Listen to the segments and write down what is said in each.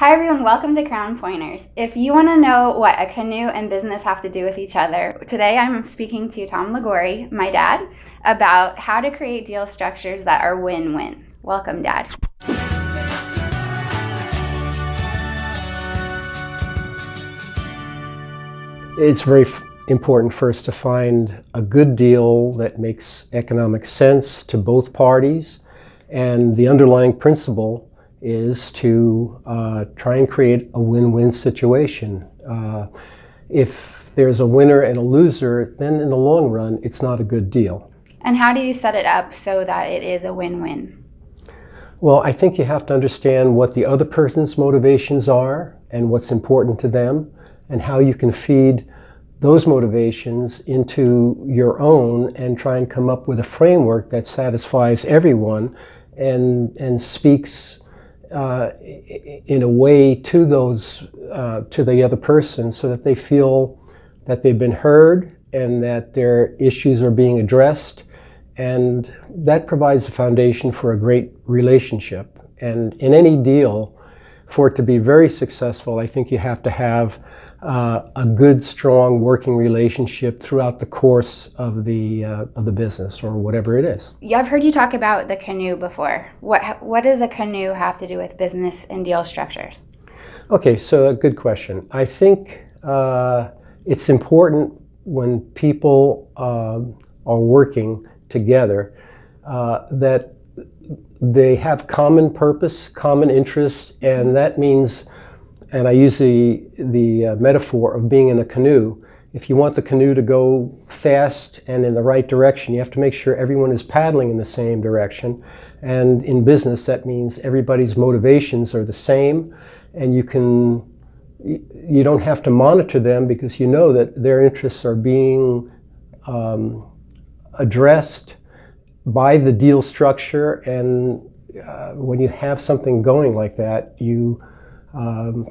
Hi everyone, welcome to Crown Pointers. If you want to know what a canoe and business have to do with each other, today I'm speaking to Tom Liguori, my dad, about how to create deal structures that are win-win. Welcome, Dad. It's very important first to find a good deal that makes economic sense to both parties, and the underlying principle is to try and create a win-win situation. If there's a winner and a loser, then in the long run, it's not a good deal. And how do you set it up so that it is a win-win? Well, I think you have to understand what the other person's motivations are and what's important to them, and how you can feed those motivations into your own and try and come up with a framework that satisfies everyone and speaks in a way to the other person, so that they feel that they've been heard and that their issues are being addressed, and that provides the foundation for a great relationship. And in any deal, for it to be very successful, I think you have to have a good, strong working relationship throughout the course of the business, or whatever it is. Yeah, I've heard you talk about the canoe before. What does a canoe have to do with business and deal structures? Okay, so a good question. I think it's important when people are working together that they have common purpose, common interest, and that means, and I use the metaphor of being in a canoe. If you want the canoe to go fast and in the right direction, you have to make sure everyone is paddling in the same direction. And in business, that means everybody's motivations are the same, and you don't have to monitor them, because you know that their interests are being addressed by the deal structure. And when you have something going like that, you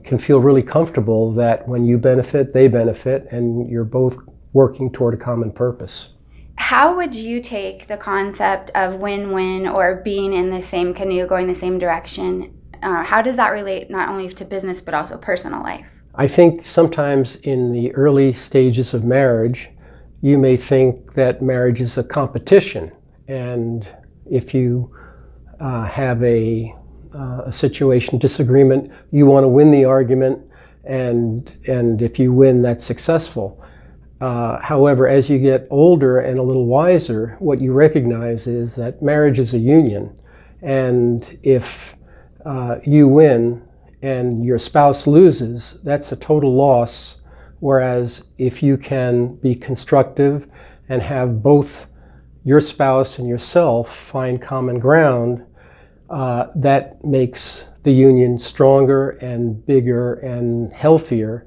can feel really comfortable that when you benefit, they benefit, and you're both working toward a common purpose. How would you take the concept of win-win, or being in the same canoe, going the same direction? How does that relate not only to business but also personal life? I think sometimes in the early stages of marriage, you may think that marriage is a competition, and if you have a situation, disagreement, you want to win the argument, and if you win, that's successful. However, as you get older and a little wiser, what you recognize is that marriage is a union, and if you win and your spouse loses, that's a total loss. Whereas if you can be constructive and have both your spouse and yourself find common ground, that makes the union stronger and bigger and healthier.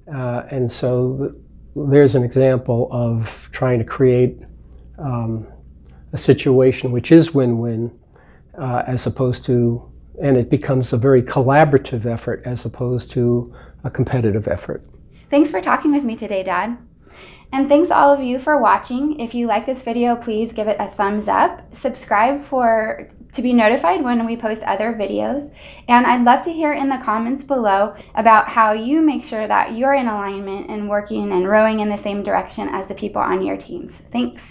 And so there's an example of trying to create a situation which is win-win, as opposed to, and it becomes a very collaborative effort as opposed to a competitive effort. Thanks for talking with me today, Dad. And thanks all of you for watching. If you like this video, please give it a thumbs up. Subscribe to be notified when we post other videos. And I'd love to hear in the comments below about how you make sure that you're in alignment and working and rowing in the same direction as the people on your teams. Thanks.